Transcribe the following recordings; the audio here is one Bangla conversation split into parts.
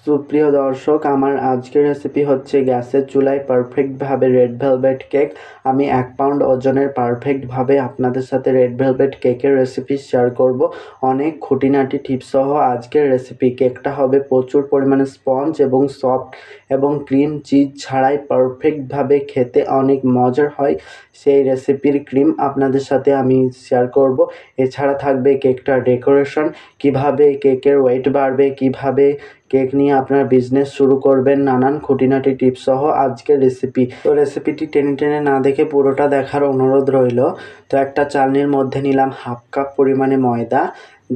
সুপ্রিয় দর্শক, আমার আজকের রেসিপি হচ্ছে গ্যাসের চুলায় পারফেক্টভাবে রেড ভেলভেট কেক। আমি 1 পাউন্ড ওজনের পারফেক্টভাবে আপনাদের সাথে রেড ভেলভেট কেকের রেসিপি শেয়ার করব। অনেক খুঁটিনাটি টিপস সহ আজকের রেসিপি। কেকটা হবে প্রচুর পরিমাণে স্পঞ্জ এবং সফট এবং ক্রিম চিজ ছাড়াই পারফেক্টভাবে খেতে অনেক মজার হয়। সেই রেসিপির ক্রিম আপনাদের সাথে আমি শেয়ার করব। এছাড়া থাকবে কেকটার ডেকোরেশন, কিভাবে কেকের ওয়েট বাড়বে, কিভাবে কেক নিয়ে আপনার বিজনেস শুরু করবেন, নানান খুঁটিনাটি টিপস সহ আজকের রেসিপি। তো রেসিপিটি টেনে টেনে না দেখে পুরোটা দেখার অনুরোধ রইল। তো একটা চালনির মধ্যে নিলাম 1/2 কাপ পরিমাণে ময়দা,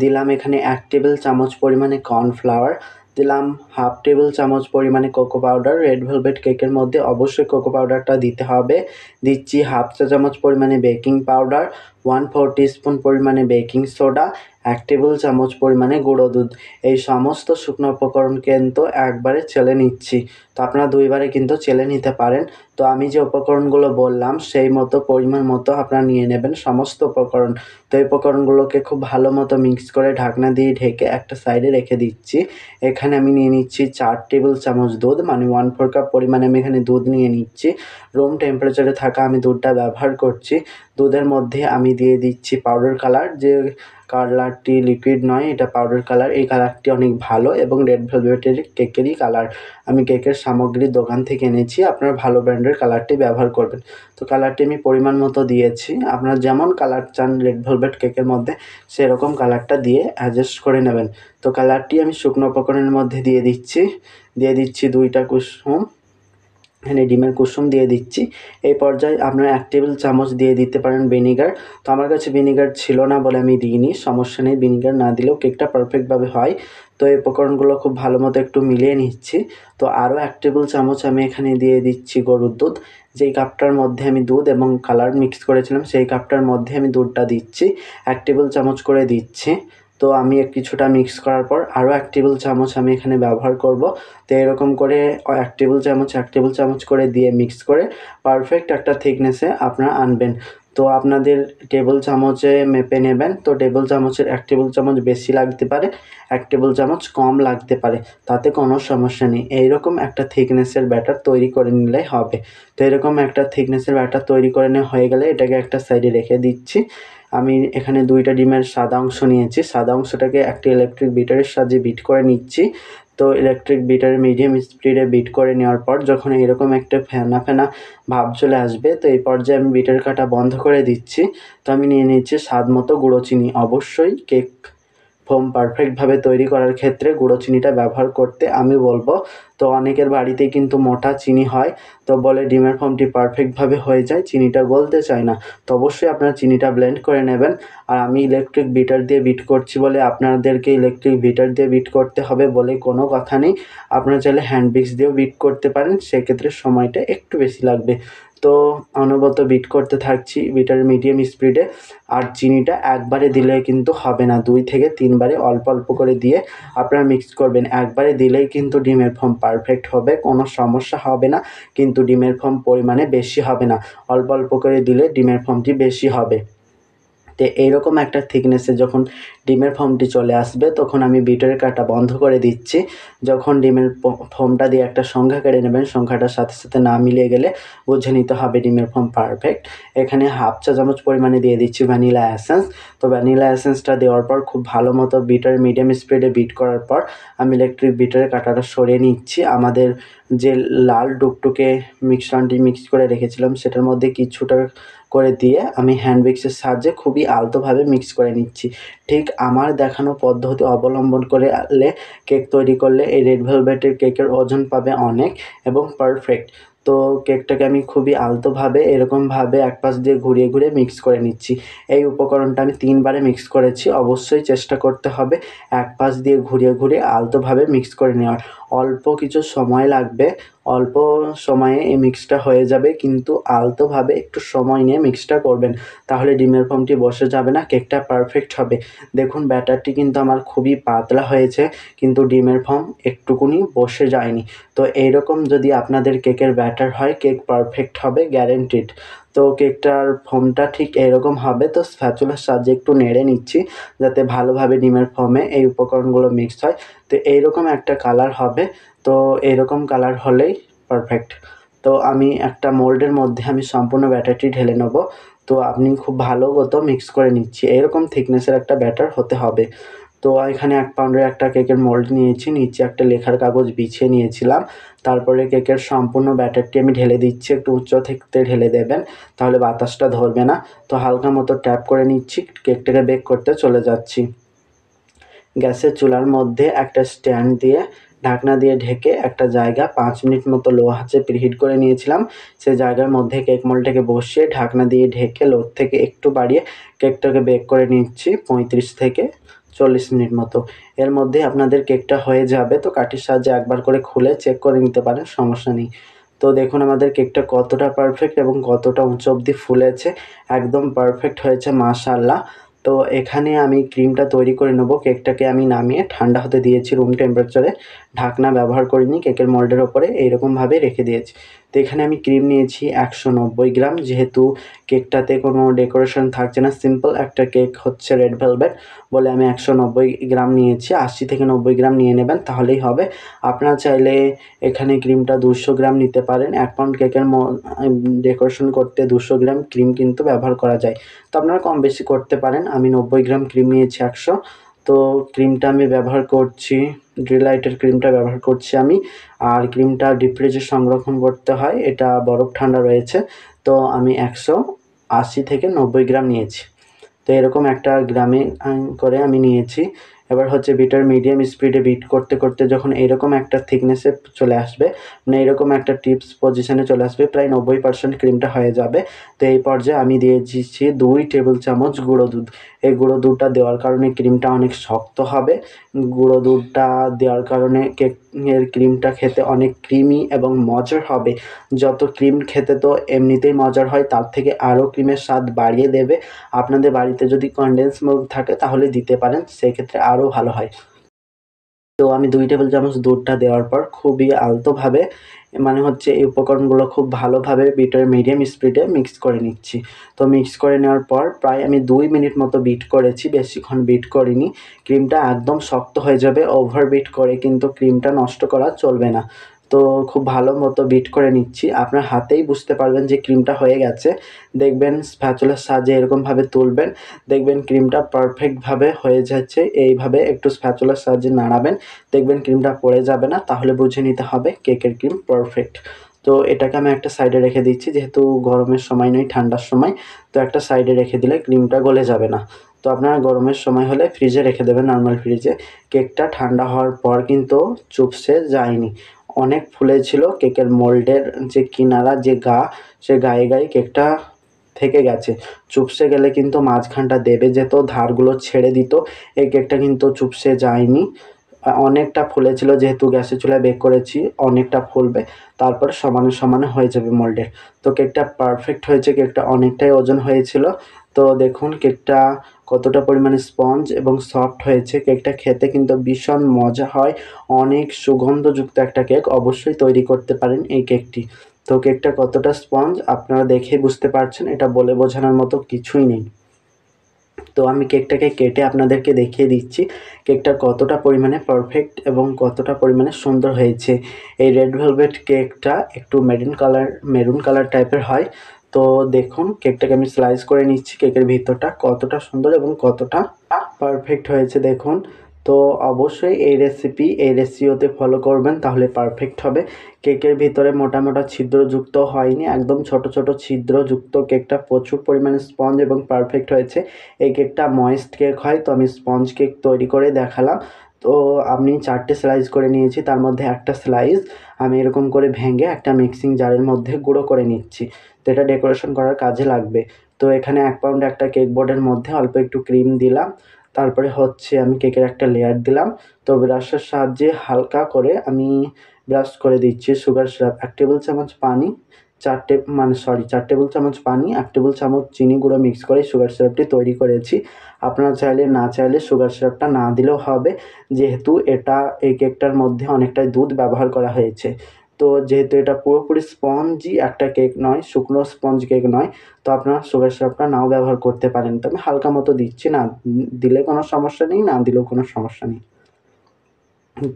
দিলাম এখানে 1 টেবিল চামচ পরিমাণে কর্নফ্লাওয়ার, দিলাম 1/2 টেবিল চামচ পরিমাণে কোকো পাউডার। রেড ভেলভেট কেকের মধ্যে অবশ্যই কোকো পাউডারটা দিতে হবে। দিচ্ছি 1/2 চা চামচ পরিমাণে বেকিং পাউডার, 1/4 টিস্পুন পরিমাণে বেকিং সোডা, 1 টেবিল চামচ পরিমাণে গুঁড়ো দুধ। এই সমস্ত শুকনো উপকরণ কিন্তু একবারে চেলে নিচ্ছি। তো আপনারা 2বারে কিন্তু চেলে নিতে পারেন। তো আমি যে উপকরণগুলো বললাম সেই মতো পরিমাণ মতো আপনারা নিয়ে নেবেন সমস্ত উপকরণ। তো এই উপকরণগুলোকে খুব ভালো মতো মিক্স করে ঢাকনা দিয়ে ঢেকে একটা সাইডে রেখে দিচ্ছি। এখানে আমি নিয়ে নিচ্ছি 4 টেবিল চামচ দুধ, মানে 1/4 কাপ পরিমাণে আমি এখানে দুধ নিয়ে নিচ্ছি। রুম টেম্পারেচারে থাকা আমি দুধটা ব্যবহার করছি। দুধের মধ্যে আমি দিয়ে দিচ্ছি পাউডার কালার, যে কালারটি লিকুইড নয়, এটা পাউডার কালার। এই কালারটি অনেক ভালো এবং রেড ভেলভেটের কেকেরই কালার। আমি কেকের সামগ্রীর দোকান থেকে এনেছি, আপনারা ভালো ব্র্যান্ডের কালারটি ব্যবহার করবেন। তো কালারটি আমি পরিমাণ মতো দিয়েছি। আপনারা যেমন কালার চান রেড ভেলভেট কেকের মধ্যে সেরকম কালারটা দিয়ে অ্যাডজাস্ট করে নেবেন। তো কালারটি আমি শুকনো উপকরণের মধ্যে দিয়ে দিচ্ছি 2টা কুসুম, এখানে ডিমের কুসুম দিয়ে দিচ্ছি। এই পর্যায়ে আপনারা 1 টেবিল চামচ দিয়ে দিতে পারেন ভিনিগার। তো আমার কাছে ভিনিগার ছিল না বলে আমি দিইনি, সমস্যা নেই, ভিনিগার না দিলেও কেকটা পারফেক্টভাবে হয়। তো এই উপকরণগুলো খুব ভালো মতো একটু মিলিয়ে নিচ্ছি। তো আরও 1 টেবিল চামচ আমি এখানে দিয়ে দিচ্ছি গরুর দুধ। যেই কাপটার মধ্যে আমি দুধ এবং কালার মিক্স করেছিলাম সেই কাপটার মধ্যে আমি দুধটা দিচ্ছি, 1 টেবিল চামচ করে দিচ্ছি। তো আমি কিছুটা মিক্স করার পর আরও 1 টেবিল চামচ আমি এখানে ব্যবহার করব। তো এরকম করে 1 টেবিল চামচ করে দিয়ে মিক্স করে পারফেক্ট একটা থিকনেসে আপনারা আনবেন। তো আপনাদের টেবিল চামচে মেপে নেবেন। তো টেবিল চামচের 1 টেবিল চামচ বেশি লাগতে পারে, 1 টেবিল চামচ কম লাগতে পারে, তাতে কোনো সমস্যা নেই। এইরকম একটা থিকনেসের ব্যাটার তৈরি করে নিলেই হবে। তো এরকম একটা থিকনেসের ব্যাটার তৈরি করে নেওয়া হয়ে গেলে এটাকে একটা সাইডে রেখে দিচ্ছি। আমি এখানে 2টা ডিমের সাদা অংশ নিয়েছি। সাদা অংশটাকে একটি ইলেকট্রিক বিটারের সাহায্যে বিট করে নিচ্ছি। তো ইলেকট্রিক বিটারে মিডিয়াম স্পিডে বিট করে নেওয়ার পর যখন এরকম একটা ফেনা ফেনা ভাব চলে আসবে, তো এই পর্যায়ে আমি বিটের কাঁটা বন্ধ করে দিচ্ছি। তো আমি নিয়ে নিচ্ছি স্বাদ মতো গুঁড়ো চিনি। অবশ্যই কেক ফোম পারফেক্টভাবে তৈরি করার ক্ষেত্রে গুঁড়ো চিনিটা ব্যবহার করতে আমি বলবো। তো অনেকের বাড়িতেই কিন্তু মোটা চিনি হয়, তো বলে ডিমের ফোমটি পারফেক্টভাবে হয়ে যায়, চিনিটা গলতে চায় না। তো অবশ্যই আপনারা চিনিটা ব্লেন্ড করে নেবেন। আর আমি ইলেকট্রিক বিটার দিয়ে বিট করছি বলে আপনাদেরকে ইলেকট্রিক বিটার দিয়ে বিট করতে হবে বলে কোনো কথা নেই। আপনারা চাইলে হ্যান্ড মিক্স দিয়েও বিট করতে পারেন, সেক্ষেত্রে সময়টা একটু বেশি লাগবে। তো অনবরত বিট করতে থাকছি বিটার মিডিয়াম স্পিডে। আর চিনিটা একবারে দিলে কিন্তু হবে না, 2 থেকে 3 বারে অল্প অল্প করে দিয়ে আপনারা মিক্স করবেন। একবারে দিলেই কিন্তু ডিমের ফোম পারফেক্ট হবে, কোনো সমস্যা হবে না, কিন্তু ডিমের ফোম পরিমাণে বেশি হবে না। অল্প অল্প করে দিলে ডিমের ফোমটি বেশি হবে। তো এইরকম একটা থিকনেসে যখন ডিমের ফোমটি চলে আসবে তখন আমি বিটারের কাঁটা বন্ধ করে দিচ্ছি। যখন ডিমের ফোমটা দিয়ে একটা সংখ্যা কেটে নেবেন, সংখ্যাটার সাথে সাথে না মিলিয়ে গেলে বুঝে নিতে হবে ডিমের ফোম পারফেক্ট। এখানে 1/2 চা চামচ পরিমাণে দিয়ে দিচ্ছি ভ্যানিলা এসেন্স। তো ভ্যানিলা এসেন্সটা দেওয়ার পর খুব ভালো মতো বিটার মিডিয়াম স্পিডে বিট করার পর আমি ইলেকট্রিক বিটারের কাঁটাটা সরিয়ে নিচ্ছি। আমাদের যে লাল টুকটুকে মিশ্রণটি মিক্স করে রেখেছিলাম সেটার মধ্যে কিছুটা করে দিয়ে আমি হ্যান্ড মিক্সের সাহায্যে খুবই আলতোভাবে মিক্স করে নিচ্ছি। ঠিক আমার দেখানো পদ্ধতি অবলম্বন করলে কেক তৈরি করলে এই রেড ভেলভেটের কেকের ওজন পাবে অনেক এবং পারফেক্ট। তো কেকটাকে আমি খুবই আলতোভাবে এরকমভাবে এক পাশ দিয়ে ঘুরিয়ে ঘুরিয়ে মিক্স করে নিচ্ছি। এই উপকরণটা আমি 3 বারে মিক্স করেছি। অবশ্যই চেষ্টা করতে হবে এক পাশ দিয়ে ঘুরিয়ে ঘুরিয়ে আলতোভাবে মিক্স করে নেওয়ার। অল্প কিছু সময় লাগবে, অল্প সময়ে এই মিক্সটা হয়ে যাবে, কিন্তু আলতোভাবে একটু সময় নিয়ে মিক্সটা করবেন, তাহলে ডিমের ফোমটি বসে যাবে না, কেকটা পারফেক্ট হবে। দেখুন ব্যাটারটি কিন্তু আমার খুবই পাতলা হয়েছে, কিন্তু ডিমের ফোম একটুকুনি বসে যায়নি। তো এইরকম যদি আপনাদের কেকের ব্যাটার হয় কেক পারফেক্ট হবে গ্যারেন্টিড। তো তো কেকটার ফর্মটা ঠিক এরকম হবে। তো স্প্যাচুলার সাহায্যে একটু নেড়ে নিচ্ছি যাতে ভালোভাবে ডিমের ফর্মে এই উপকরণগুলো মিক্স হয়। তো এইরকম একটা কালার হবে। তো এরকম কালার হলেই পারফেক্ট। তো আমি একটা মোল্ডের মধ্যে আমি সম্পূর্ণ ব্যাটারটি ঢেলে নেব। তো আপনি খুব ভালো মতো মিক্স করে নিচ্ছি, এরকম থিকনেসের একটা ব্যাটার হতে হবে। তো এখানে 1 পাউন্ডের একটা কেকের মোল্ড নিয়েছি, নিচে একটা লেখার কাগজ বিছিয়ে নিয়েছিলাম। তারপরে কেকের সম্পূর্ণ ব্যাটারটি আমি ঢেলে দিচ্ছি, একটু উচ্চ থেকে ঢেলে দেবেন তাহলে বাতাসটা ধরবে না। তো হালকা মতো ট্যাপ করে নিচ্ছি, কেকটাকে বেক করতে চলে যাচ্ছি। গ্যাসের চুলার মধ্যে একটা স্ট্যান্ড দিয়ে ঢাকনা দিয়ে ঢেকে একটা জায়গা 5 মিনিট মতো লো আঁচে প্রিহিট করে নিয়েছিলাম। সেই জায়গার মধ্যে কেক মোল্ডটাকে বসিয়ে ঢাকনা দিয়ে ঢেকে লোর থেকে একটু বাড়িয়ে কেকটাকে বেক করে নিচ্ছি 35 থেকে 40 মিনিট মতো। এর মধ্যে আপনাদের কেকটা হয়ে যাবে। তো কাঠির সাহায্যে একবার করে খুলে চেক করে নিতে পারেন, সমস্যা নেই। তো দেখুন আমাদের কেকটা কতটা পারফেক্ট এবং কতটা উঁচু অবধি ফুলেছে, একদম পারফেক্ট হয়েছে মাশাআল্লাহ। তো এখানে আমি ক্রিমটা তৈরি করে নেব। কেকটাকে আমি নামিয়ে ঠান্ডা হতে দিয়েছি রুম টেম্পারেচারে, ঢাকনা ব্যবহার করিনি, কেকের মোল্ডের ওপরে এইরকমভাবে রেখে দিয়েছি। তো এখানে আমি ক্রিম নিয়েছি 190 গ্রাম, যেহেতু কেকটাতে কোনো ডেকোরেশন থাকছে না, সিম্পল একটা কেক হচ্ছে রেড ভেলভেট বলে আমি 190 গ্রাম নিয়েছি। 80 থেকে 90 গ্রাম নিয়ে নেবেন তাহলেই হবে। আপনারা চাইলে এখানে ক্রিমটা 200 গ্রাম নিতে পারেন। 1 পাউন্ড কেকের ডেকোরেশন করতে 200 গ্রাম ক্রিম কিন্তু ব্যবহার করা যায়। তো আপনারা কম বেশি করতে পারেন। আমি 90 গ্রাম ক্রিম নিয়েছি 100। তো ক্রিমটা আমি ব্যবহার করছি, ডিলাইটের ক্রিমটা ব্যবহার করছি আমি। আর ক্রিমটা ডিপ ফ্রিজে সংরক্ষণ করতে হয়, এটা বরফ ঠান্ডা রয়েছে। তো আমি 180 থেকে 90 গ্রাম নিয়েছি। তো এরকম একটা গ্রামে করে আমি নিয়েছি। এবার হচ্ছে বিটার মিডিয়াম স্পিডে বিট করতে করতে যখন এরকম একটা থিকনেসে চলে আসবে, মানে এরকম একটা টিপস পজিশনে চলে আসবে, প্রায় 90% ক্রিমটা হয়ে যাবে। তো এই পর্যায়ে আমি দিয়ে দিচ্ছি 2 টেবিল চামচ গুঁড়ো দুধ। এই গুঁড়ো দুধটা দেওয়ার কারণে ক্রিমটা অনেক শক্ত হবে। গুঁড়ো দুধটা দেওয়ার কারণে কেকের ক্রিমটা খেতে অনেক ক্রিমি এবং মজার হবে। যত ক্রিম খেতে তো এমনিতেই মজার হয়, তার থেকে আরও ক্রিমের স্বাদ বাড়িয়ে দেবে। আপনাদের বাড়িতে যদি কনডেন্স মিল্ক থাকে তাহলে দিতে পারেন, সেক্ষেত্রে আরও ভালো হয়। তো আমি 2 টেবিল চামচ দুধটা দেওয়ার পর খুবই আলতোভাবে, মানে হচ্ছে এই উপকরণগুলো খুব ভালোভাবে বিটার মিডিয়াম স্পিডে মিক্স করে নিচ্ছি। তো মিক্স করে নেওয়ার পর প্রায় আমি 2 মিনিট মতো বিট করেছি, বেশিক্ষণ বিট করিনি। ক্রিমটা একদম শক্ত হয়ে যাবে, ওভার বিট করে কিন্তু ক্রিমটা নষ্ট করা চলবে না। তো খুব ভালো মতো বিট করে নিচ্ছি, আপনার হাতেই বুঝতে পারবেন যে ক্রিমটা হয়ে গেছে। দেখবেন স্প্যাচুলার সাহায্যে এরকমভাবে তুলবেন, দেখবেন ক্রিমটা পারফেক্টভাবে হয়ে যাচ্ছে। এইভাবে একটু স্প্যাচুলার সাহায্যে নাড়াবেন, দেখবেন ক্রিমটা পড়ে যাবে না, তাহলে বুঝে নিতে হবে কেকের ক্রিম পারফেক্ট। তো এটাকে আমি একটা সাইডে রেখে দিচ্ছি, যেহেতু গরমের সময় নয় ঠান্ডার সময়। তো একটা সাইডে রেখে দিলে ক্রিমটা গলে যাবে না। তো আপনারা গরমের সময় হলে ফ্রিজে রেখে দেবেন, নর্মাল ফ্রিজে। কেকটা ঠান্ডা হওয়ার পর কিন্তু চুপসে যায়নি, অনেক ফুলেছিল। কেকের মোল্ডের যে কিনারা, যে গা, সে গায়ে গায়ে কেকটা থেকে গেছে। চুপসে গেলে কিন্তু মাঝখানটা দেবে যেত, ধারগুলো ছেড়ে দিত। এই কেকটা কিন্তু চুপসে যায়নি, অনেকটা ফুলেছিল। যেহেতু গ্যাসের চুলায় বেক করেছি, অনেকটা ফুলবে, তারপর সমানে সমানে হয়ে যাবে মোল্ডের। তো কেকটা পারফেক্ট হয়েছে, কেকটা অনেকটাই ওজন হয়েছিল। তো দেখুন কেকটা কতটা পরিমাণে স্পঞ্জ এবং সফট হয়েছে। কেকটা খেতে কিন্তু ভীষণ মজা হয়, অনেক সুগন্ধযুক্ত একটা কেক। অবশ্যই তৈরি করতে পারেন এই কেকটি। তো কেকটা কতটা স্পঞ্জ আপনারা দেখেই বুঝতে পারছেন, এটা বলে বোঝানোর মতো কিছুই নেই। তো আমি কেকটাকে কেটে আপনাদেরকে দেখিয়ে দিচ্ছি কেকটা কতটা পরিমাণে পারফেক্ট এবং কতটা পরিমাণে সুন্দর হয়েছে। এই রেড ভেলভেট কেকটা একটু মেরুন কালার টাইপের হয়। তো দেখুন কেকটাকে আমি স্লাইস করে নিচ্ছি, কেকের ভিতরটা কতটা সুন্দর এবং কতটা পারফেক্ট হয়েছে দেখুন। তো অবশ্যই এই রেসিওতে ফলো করবেন, তাহলে পারফেক্ট হবে। কেকের ভিতরে মোটা মোটা ছিদ্রযুক্ত হয়নি, একদম ছোট ছোট ছিদ্রযুক্ত কেকটা প্রচুর পরিমাণে স্পঞ্জ এবং পারফেক্ট হয়েছে। এই কেকটা ময়েস্ট কেক হয়, তো আমি স্পঞ্জ কেক তৈরি করে দেখালাম। তো আমি 4টে স্লাইস করে নিয়েছি, তার মধ্যে একটা স্লাইস আমি এরকম করে ভেঙে একটা মিক্সিং জারের মধ্যে গুঁড়ো করে নিচ্ছি। তো এটা ডেকোরেশন করার কাজে লাগবে। তো এখানে 1 পাউন্ড একটা কেক বোর্ডের মধ্যে অল্প একটু ক্রিম দিলাম, তারপরে হচ্ছে আমি কেকের একটা লেয়ার দিলাম। তো ব্রাশের সাহায্যে হালকা করে আমি ব্রাশ করে দিচ্ছি সুগার সিরাপ। 1 টেবিল চামচ পানি, 4 টেবিল চামচ পানি, 1 টেবিল চামচ চিনি গুঁড়ো মিক্স করে সুগার সিরাপটি তৈরি করেছি। আপনারা চাইলে না চাইলে সুগার সিরাপটা না দিলেও হবে, যেহেতু এই কেকটার মধ্যে অনেকটাই দুধ ব্যবহার করা হয়েছে। তো যেহেতু এটা পুরোপুরি স্পঞ্জি একটা কেক নয়, শুকনো স্পঞ্জ কেক নয়, তো আপনারা সুগার সিরাপটা নাও ব্যবহার করতে পারেন। তো আমি হালকা মতো দিচ্ছি, না দিলে কোনো সমস্যা নেই, না দিলেও কোনো সমস্যা নেই।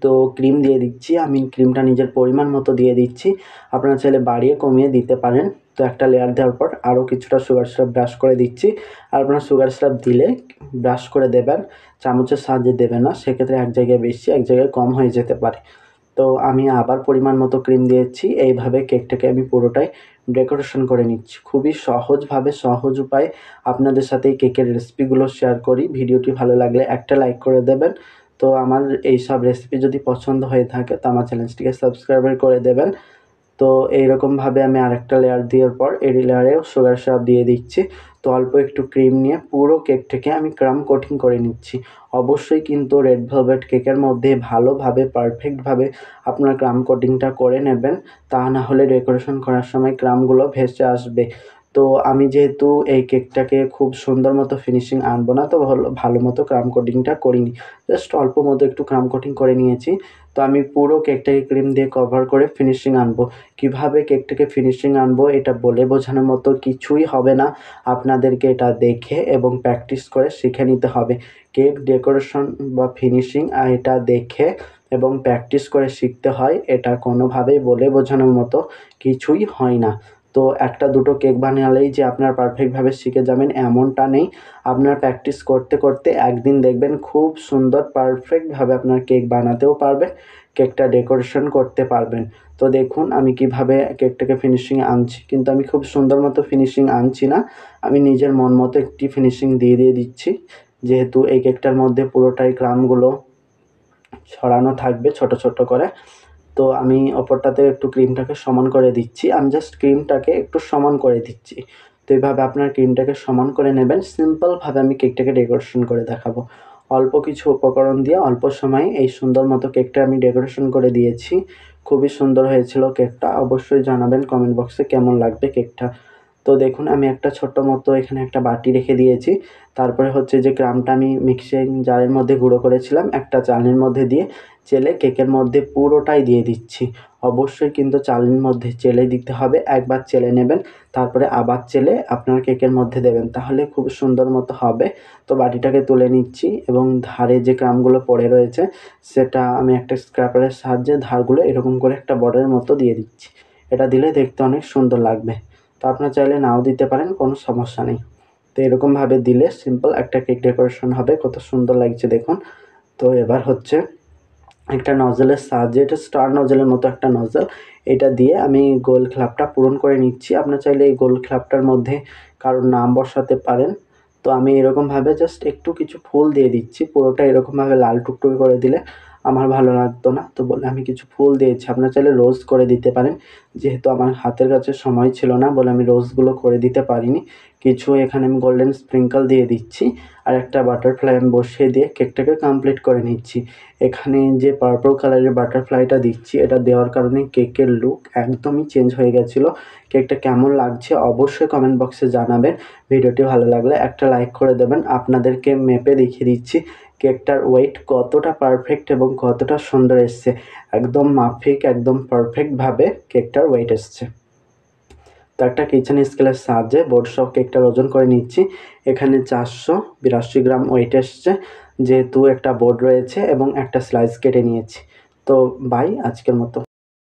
তো ক্রিম দিয়ে দিচ্ছি, আমি ক্রিমটা নিজের পরিমাণ মতো দিয়ে দিচ্ছি, আপনারা চাইলে বাড়িয়ে কমিয়ে দিতে পারেন। তো একটা লেয়ার দেওয়ার পর আরও কিছুটা সুগার সিরাপ ব্রাশ করে দিচ্ছি। আর আপনারা সুগার সিরাপ দিলে ব্রাশ করে দেবেন, চামচের সাহায্যে দেবেন না, সেক্ষেত্রে এক জায়গায় বেশি এক জায়গায় কম হয়ে যেতে পারে। তো আমি আবার পরিমাণ মতো ক্রিম দিয়েছি। এইভাবে কেকটাকে আমি পুরোটাই ডেকোরেশন করে নিচ্ছি। খুবই সহজভাবে, সহজ উপায়ে আপনাদের সাথে এই কেকের রেসিপিগুলো শেয়ার করি। ভিডিওটি ভালো লাগলে একটা লাইক করে দেবেন। তো আমার এইসব রেসিপি যদি পছন্দ হয়ে থাকে তো আমার চ্যানেলটিকে সাবস্ক্রাইব করে দেবেন। তো এইরকমভাবে আমি আরেকটা লেয়ার দেওয়ার পর এই লেয়ারেও সুগার সিরাপ দিয়ে দিচ্ছি। তো অল্প একটু ক্রিম নিয়ে পুরো কেকটাকে আমি ক্রাম কোটিং করে নিচ্ছি। অবশ্যই কিন্তু রেড ভেলভেট কেকের মধ্যে ভালোভাবে পারফেক্টভাবে আপনার ক্রাম কোটিংটা করে নেবেন, তা না হলে ডেকোরেশন করার সময় ক্রামগুলো ভেসে আসবে। তো আমি যেহেতু এই কেকটাকে খুব সুন্দর মতো ফিনিশিং আনবো না, তো ভালো মতো ক্রাম কোটিংটা করিনি, জাস্ট অল্প মতো একটু ক্রাম কোটিং করে নিয়েছি। তো আমি পুরো কেকটাকে ক্রিম দিয়ে কভার করে ফিনিশিং আনবো। কীভাবে কেকটাকে ফিনিশিং আনবো এটা বলে বোঝানোর মতো কিছুই হবে না, আপনাদেরকে এটা দেখে এবং প্র্যাকটিস করে শিখে নিতে হবে। কেক ডেকোরেশন বা ফিনিশিং এটা দেখে এবং প্র্যাকটিস করে শিখতে হয়, এটা কোনোভাবেই বলে বোঝানোর মতো কিছুই হয় না। তো একটা দুটো কেক বানালেই যে আপনার পারফেক্টভাবে শিখে যাবেন এমনটা নেই। আপনার প্র্যাকটিস করতে করতে একদিন দেখবেন খুব সুন্দর পারফেক্টভাবে আপনার কেক বানাতেও পারবেন, কেকটা ডেকোরেশন করতে পারবেন। তো দেখুন আমি কিভাবে কেকটাকে ফিনিশিং আনছি, কিন্তু আমি খুব সুন্দর মতো ফিনিশিং আনছি না, আমি নিজের মন মতো একটি ফিনিশিং দিয়ে দিচ্ছি। যেহেতু এই কেকটার মধ্যে পুরোটাই ক্রামগুলো ছড়ানো থাকবে ছোট ছোট করে, তো আমি ওপরটাতে একটু ক্রিমটাকে সমান করে দিচ্ছি। আমি জাস্ট ক্রিমটাকে একটু সমান করে দিচ্ছি। তো এইভাবে আপনার ক্রিমটাকে সমান করে নেবেন। সিম্পলভাবে আমি কেকটাকে ডেকোরেশন করে দেখাবো। অল্প কিছু উপকরণ দিয়ে অল্প সময়ে এই সুন্দর মতো কেকটা আমি ডেকোরেশন করে দিয়েছি। খুবই সুন্দর হয়েছিল কেকটা। অবশ্যই জানাবেন কমেন্ট বক্সে কেমন লাগবে কেকটা। তো দেখুন আমি একটা ছোট্ট মতো এখানে একটা বাটি রেখে দিয়েছি। তারপরে হচ্ছে যে ক্রামটা আমি মিক্সিং জারের মধ্যে গুঁড়ো করেছিলাম, একটা চালনির মধ্যে দিয়ে চেলে কেকের মধ্যে পুরোটাই দিয়ে দিচ্ছি। অবশ্যই কিন্তু চালনির মধ্যে চেলে দিতে হবে। একবার চেলে নেবেন, তারপরে আবার চেলে আপনার কেকের মধ্যে দেবেন, তাহলে খুব সুন্দর মতো হবে। তো বাটিটাকে তুলে নিচ্ছি এবং ধারে যে ক্রামগুলো পড়ে রয়েছে সেটা আমি একটা স্ক্র্যাপারের সাহায্যে ধারগুলো এরকম করে একটা বর্ডারের মতো দিয়ে দিচ্ছি। এটা দিলে দেখতে অনেক সুন্দর লাগবে। তো আপনারা চাইলে নাও দিতে পারেন, কোনো সমস্যা নেই। তো এরকমভাবে দিলে সিম্পল একটা কেক ডেকোরেশন হবে। কত সুন্দর লাগছে দেখুন। তো এবার হচ্ছে একটা নজলের সাহায্যে, এটা স্টার নজলের মতো একটা নজল, এটা দিয়ে আমি গোল ক্লাপটা পূরণ করে নিচ্ছি। আপনারা চাইলে এই গোল ক্লাপটার মধ্যে কারোর নাম বসাতে পারেন। তো আমি এরকমভাবে জাস্ট একটু কিছু ফুল দিয়ে দিচ্ছি। পুরোটা এরকমভাবে লাল টুকটুকে করে দিলে আমার ভালো লাগতো না, তো বলে আমি কিছু ফুল দিয়েছি। আপনারা চাইলে রোজ করে দিতে পারেন। যেহেতু আমার হাতের কাছে সময় ছিল না বলে আমি রোজগুলো করে দিতে পারিনি। কিছু এখানে আমি গোল্ডেন স্প্রিঙ্কল দিয়ে দিচ্ছি, আর একটা বাটারফ্লাই আমি বসিয়ে দিয়ে কেকটাকে কমপ্লিট করে নিচ্ছি। এখানে যে পার্পল কালারের বাটারফ্লাইটা দিচ্ছি, এটা দেওয়ার কারণে কেকের লুক একদমই চেঞ্জ হয়ে গেছিলো। কেকটা কেমন লাগছে অবশ্যই কমেন্ট বক্সে জানাবেন। ভিডিওটি ভালো লাগলে একটা লাইক করে দেবেন। আপনাদেরকে মেপে দেখিয়ে দিচ্ছি কেকটার ওয়েট কতটা পারফেক্ট এবং কতটা সুন্দর এসছে। একদম মাফিক, একদম পারফেক্টভাবে কেকটার ওয়েট এসছে। তো একটা কিচেন স্কেলের সাহায্যে বোর্ড সহ কেকটার ওজন করে নিচ্ছি। এখানে 482 গ্রাম ওয়েট এসছে, যেহেতু একটা বোর্ড রয়েছে এবং একটা স্লাইস কেটে নিয়েছি। তো বাই আজকের মতো।